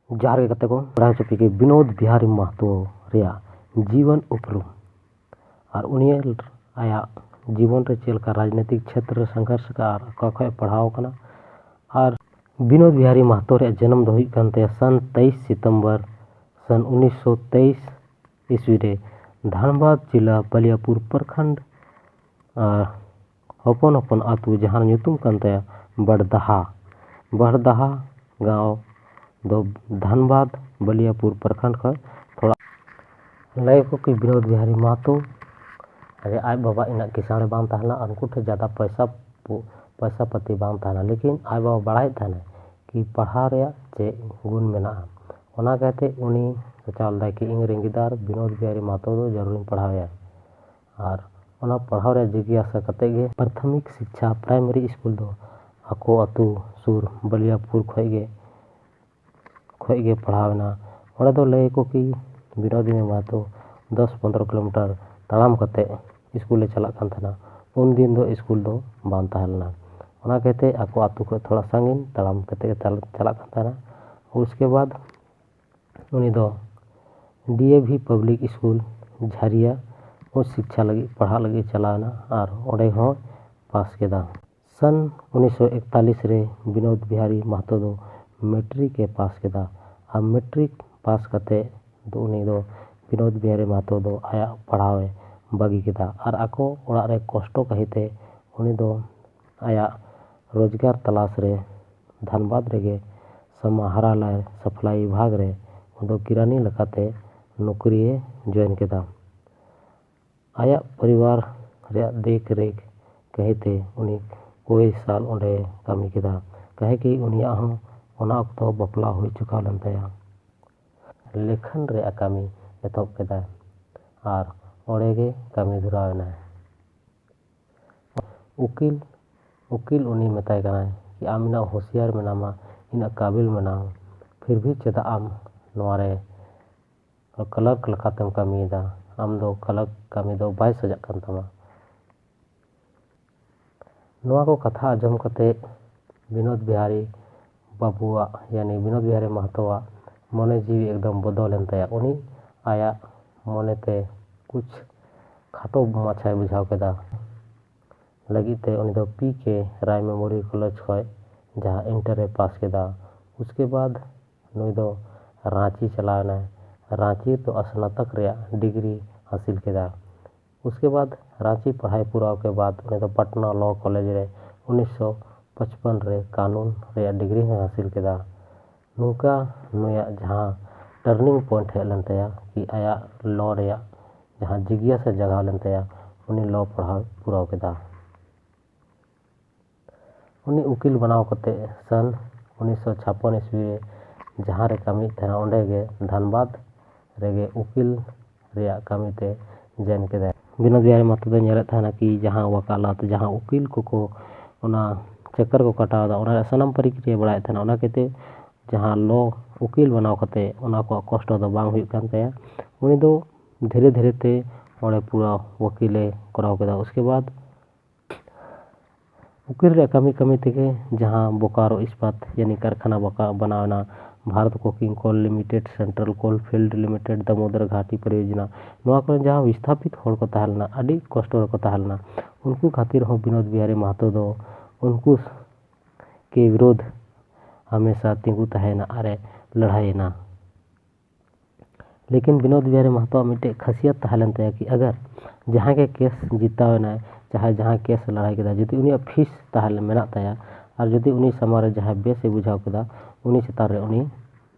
ᱡᱚᱦᱟᱨ ᱜᱮ ᱜᱟᱛᱮ ᱠᱚ ᱯᱟᱲᱦᱟᱣ ᱦᱚᱪᱚ ᱯᱮ ᱵᱤᱱᱳᱫ ᱵᱤᱦᱟᱨᱤ ᱢᱟᱦᱛᱚ ᱨᱮᱭᱟᱜ ᱡᱤᱵᱚᱱ ᱩᱯᱨᱩᱢ ᱟर उनी आया जीवन रे चेलका राजनीतिक क्षेत्र में संघर्ष का अका खय पढ़ाव कना और विनोद बिहारी महतो रे जन्म दो हुई कानते सन 23 सितंबर सन 1923 ईस्वी रे धनबाद जिला बलियापुर प्रखंड हपन हपन आतु जहां ᱧᱩᱛᱩᱢ कानते बड़दहा गांव दो धनबाद बलियापुर प्रखंड खय थोड़ा लय को कि विनोद बिहारी महतो अरे आज बाबा इन किसाने बांग तहना उनको ठे ज़्यादा पैसा पति बांग तहना लेकिन आज बाबा बढ़ाई तहना कि पढ़ा रे चे गुण मेना ओना कहते उनी सोचाल दा कि इंग रेंगिदार विनोद बिहारी महतो दो जरूर पढ़ाया और ओना पढ़ाव रे जिज्ञासा कते गे प्राथमिक शिक्षा प्राइमरी स्कूल दो आको अतु सुर बलियापुर खय गे पढ़ावना ओना दो लय को कि विनोद महतो 10-15 किलोमीटर ताड़ाम कते स्कूल चला उन दिन दो स्कूल दो बांग तहलना ओना कहते आको आतु को थोड़ा सागिन ताड़ाम कते चला उसके बाद उनी दो डीएवी पब्लिक स्कूल झरिया और शिक्षा लगी पढ़ा लगी चलाना और ओडे हो पास केदा सन 1941 रे विनोद बिहारी महतो दो मैट्रिक के पास केदा और मैट्रिक पास कते दो उनी दो विनोद बिहारी महतो दो आया पढ़ावे बागी केदा और आको ओड़ा रे कष्टो कहिते उनी दो आया रोजगार तलाश रे धनबाद रेगे समाहरालय सप्लाई विभाग रे उदो किरानी लकाते नौकरी ज्वाइन केदा आया परिवार रे देख रेख कहिते उनी कोई साल ओंडे कामी केदा कहे कि उनिया हो ओना अक्तो बपला हुई चुका लंतया लेखन रे कामी एतोब केदा और ओडेगे कामी धुरावना उकिल उनी मेताय कना कि आम इना होशियार मेनामा इना काबिल मेना फिर भी चेदा आम नोरे कलर्क लकातेम कामीदा आम दो कलर्क कामी दो बाय सजा कान तमा नोआ को कथा आजम कते विनोद बिहारी बाबुआ यानी विनोद बिहारी महतोआ मने जीवी एकदम बदलेन तया उनी आया मनेते कुछ खाटो माछाय बुझाव केदा लगिते उनी दो पी के राय मेमोरियल कॉलेज खय जहां इंटर पास केदा उसके बाद नुई दो रांची चलावना रांची तो स्नातक रे डिग्री हासिल केदा उसके बाद रांची पढ़ाई पूरा के बाद उनी दो पटना लॉ कॉलेज रे 1955 रे कानून रे डिग्री हासिल केदा नुका नुया जहां टर्निंग पॉइंट है लंतया कि आया लॉ रे जहां जिज्ञासा जगह लंतया उनी लॉ पढ़ा पूरा केदा उनी उकिल बनाव कते सन 1956 ईस्वी रे जहां रे कामी तना ओंडे गे धनबाद रेगे उकिल रे कामी ते जैन केदा विनोद बिहारी महतो दो नेले थाना कि जहां वकालत जहां उकिल को ओना चक्कर को कटावदा ओना सनम प्रक्रिया बड़ाय थाना ओना केते जहां लॉ उकिल बनाव कते ओना को कष्ट दो बांग हुई कान तया उनी दो धीरे धीरे ते ओडे पूरा वकीले कराव केदा उसके बाद उकिल रे कमी तेगे जहां बोकारो इस्पात यानी कारखाना बनावना Bharat coking coal limited central coal field limited Damodar घाटी परियोजना नोआ को जहां विस्थापित होड़ को तहलना अडी कष्ट को तहलना उनको खातिर हो विनोद बिहारी महतो दो उनको के विरोध हमेशा तिंगु तहना अरे लड़ाईना लेकिन विनोद बिहारी महतो मिटे खासियत तहलन तया कि अगर जहां के केस जीतावना चाहे जहां केस लड़ाई केदा जदि उनी फीस तहल मेना तया और जदि उनी समारे जहां बेसे बुझाव केदा उनी चितार रे उनी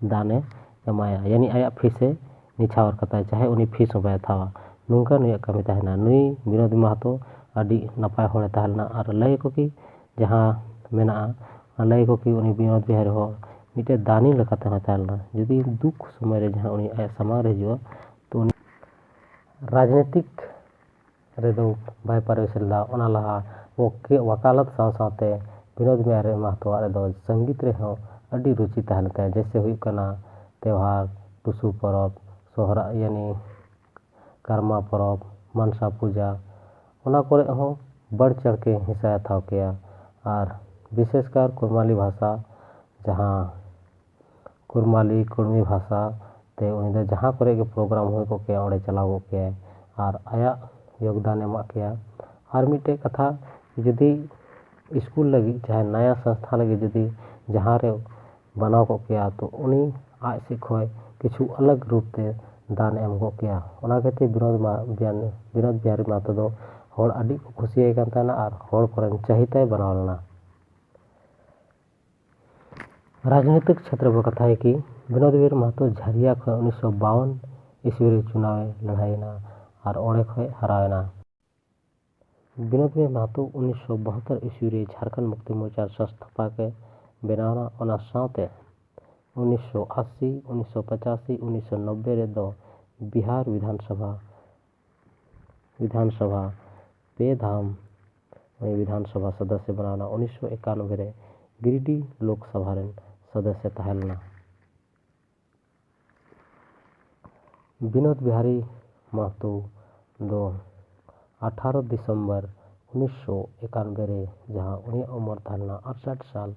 दाने एमाया यानी आया फीसे निछावर कता चाहे उनी फीस बाय थावा नुंका नुया कमी तहना नुई विनोद महतो अडी नपाय होड़े तहलना और लय को कि जहां मेना लय को कि उनी विनोद बिहारी हो मिटे दानी लकाते हो तहलना जदि दुख समय रे जहां उनी आया समार हिजुआ तो उनी राजनीतिक रेदो बाय पारेसला ओना लहा वकालत साथे विनोद बिहारी महतो रेदो संगीत रे हो अडी रुचि तहलता जैसे हुई कना त्योहार टुसु परब सोहरा यानी कर्मा परब मनसा पूजा ओना करे हो बढ़ चढ़ के हिस्सा था किया और विशेषकर कुरमाली भाषा जहां कुरमाली कुर्मी भाषा ते उनी दो जहाँ करे के प्रोग्राम हुई को के ओंडे चलाव को के और आया योगदान एमा के और मिटे कथा यदि स्कूल लगी चाहे नया संस्था लगी यदि जहाँ रे बनाव को के तो उनी आज से खोय किछु अलग रूप ते दान एम को के ओना कहते विनोद बिहारी महतो दो हर अड़ी को खुशी और हर कोरन चाहिए बनाव लेना। राजनीतिक क्षेत्र को कथा है कि विनोद बिहारी महतो झरिया खो 1952 ईस्वी चुनाव लड़ाईना और ओंडे खो हरावेना। विनोद बिहारी महतो 1972 ईस्वी झारखंड मुक्ति मोर्चा संस्थापक के बनावना ओना साथे 1980 1985 1990 रे दो बिहार विधानसभा पे धाम विधानसभा सदस्य बनाना 1991 रे गिरिडीह लोकसभा रे सदस्य तहलना। विनोद बिहारी महतो दो 18 दिसंबर 1991 रे जहाँ उनी उम्र तहलना 68 साल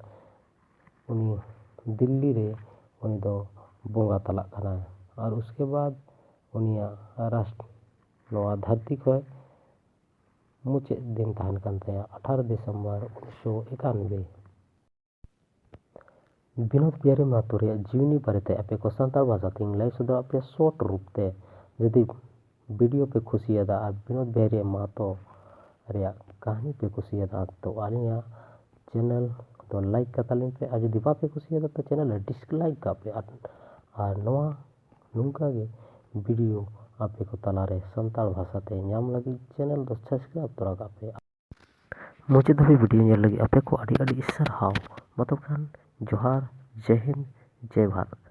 उनी दिल्ली रे उनी दो बोंगा तला खाना और उसके बाद उनिया राष्ट्र नवा धरती को मुचे दिन तहन करते 18 दिसंबर 1991। विनोद बिहारी महतो रे जीवनी बारेते आपे को संताल भाषा तीन लाई सदर आपे शॉर्ट रूप ते यदि वीडियो पे खुशी अदा और विनोद बिहारी महतो रे कहानी पे खुशी अदा तो आलिया चैनल तो लाइक का तालीम पे आज दीपा पे खुशी अदा तो चैनल डिसलाइक का पे और नवा नुका के वीडियो आपे को तलारे संताल भाषा ते नाम लगी चैनल दो सब्सक्राइब तोरा का पे मुझे दो वीडियो नेल लगी आपे को अड़ी अड़ी सरहाव मतलब खान जोहार जय हिंद जय भारत।